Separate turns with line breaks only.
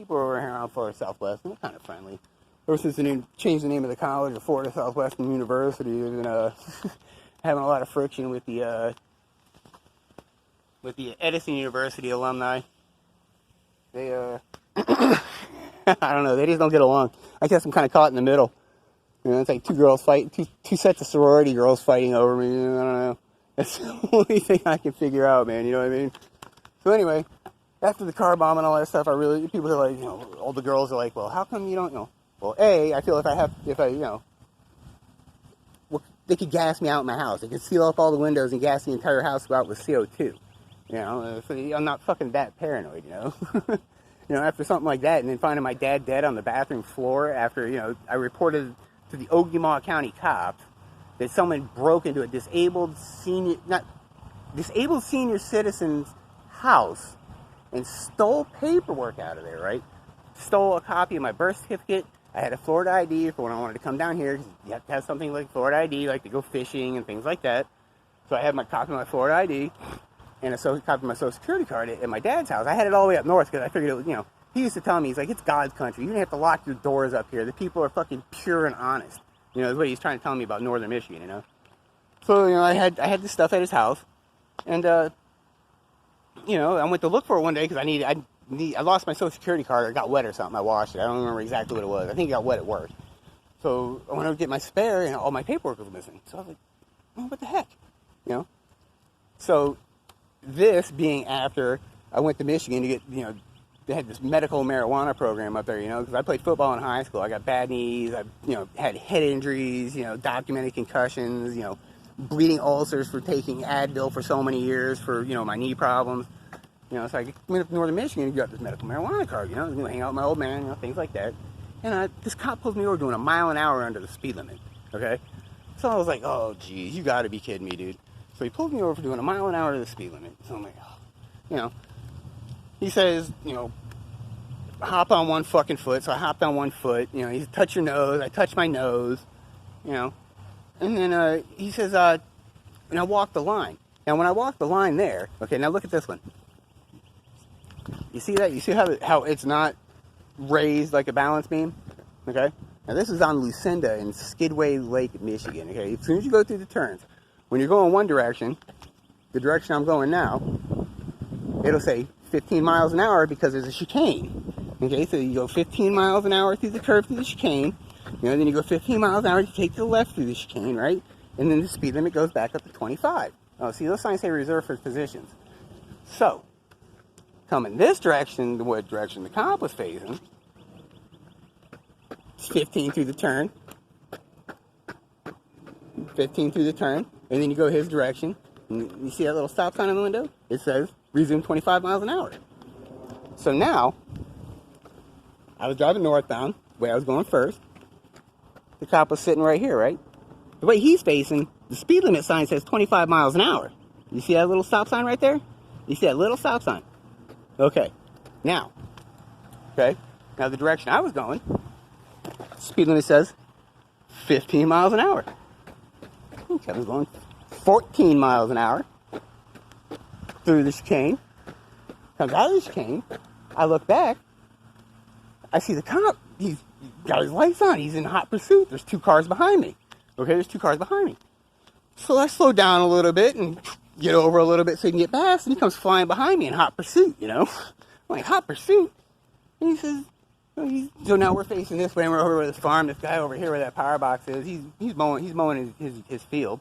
people over here around Florida Southwest, and they're kind of friendly. Ever since they changed the name of the college to Florida Southwestern University, they've been having a lot of friction with the Edison University alumni. They I don't know, they just don't get along. I guess I'm kind of caught in the middle. You know, it's like two girls fighting, two sets of sorority girls fighting over me. I don't know. That's the only thing I can figure out, man. You know what I mean? So anyway, after the car bomb and all that stuff, people are like, you know, all the girls are like, well, how come you don't, you know? Well, I feel they could gas me out in my house. They could seal up all the windows and gas the entire house out with CO2. You know, so I'm not fucking that paranoid, you know? You know, after something like that, and then finding my dad dead on the bathroom floor after, you know, I reported to the Ogemaw County cops that someone broke into a disabled senior citizen's house and stole paperwork out of there, right? Stole a copy of my birth certificate. I had a Florida ID for when I wanted to come down here. You have to have something like Florida ID, like to go fishing and things like that. So I had my copy of my Florida ID and a copy of my Social Security card at my dad's house. I had it all the way up north because I figured it was, you know, he used to tell me, he's like, it's God's country. You don't have to lock your doors up here. The people are fucking pure and honest. You know, that's what he's trying to tell me about northern Michigan, you know. So, you know, I had this stuff at his house. And, you know, I went to look for it one day because I lost my Social Security card. It got wet or something. I washed it. I don't remember exactly what it was. I think it got wet at work. So I went to get my spare, and all my paperwork was missing. So I was like, oh, what the heck? You know? So this being after I went to Michigan to get, you know, they had this medical marijuana program up there, you know, because I played football in high school. I got bad knees. I, you know, had head injuries, you know, documented concussions, you know, bleeding ulcers for taking Advil for so many years for, you know, my knee problems. You know, so I went up to northern Michigan and got this medical marijuana card, you know, I was going to hang out with my old man, you know, things like that. And this cop pulls me over doing 1 mile an hour under the speed limit, okay? So I was like, oh, geez, you got to be kidding me, dude. So he pulled me over for doing 1 mile an hour to the speed limit. So I'm like, oh, you know. He says, you know, hop on one fucking foot. So I hopped on one foot. You know, he said, touch your nose. I touched my nose, you know. And then he says, and I walked the line. Now, when I walked the line there, okay, now look at this one. You see that? You see how it's not raised like a balance beam? Okay? Now, this is on Lucinda in Skidway Lake, Michigan, okay? As soon as you go through the turns, when you're going one direction, the direction I'm going now, it'll say 15 miles an hour because there's a chicane. Okay, so you go 15 miles an hour through the curve through the chicane, you know, then you go 15 miles an hour to take to the left through the chicane, right? And then the speed limit goes back up to 25. Oh, see, those signs say reserved for positions. So, coming this direction, the what direction the cop was facing, it's 15 through the turn, 15 through the turn, and then you go his direction, and you see that little stop sign in the window? It says, resume 25 miles an hour. So now, I was driving northbound, the way I was going first. The cop was sitting right here, right? The way he's facing, the speed limit sign says 25 miles an hour. You see that little stop sign right there? You see that little stop sign? Okay. Now the direction I was going, speed limit says 15 miles an hour. Okay, I was going 14 miles an hour through the chicane. Comes out of the chicane. I look back. I see the cop. He's got his lights on. He's in hot pursuit. There's 2 cars behind me. Okay, there's 2 cars behind me. So I slow down a little bit and get over a little bit so he can get past. And he comes flying behind me in hot pursuit, you know. I'm like, hot pursuit? And he says, so now we're facing this way. And we're over with this farm. This guy over here where that power box is, he's mowing his field.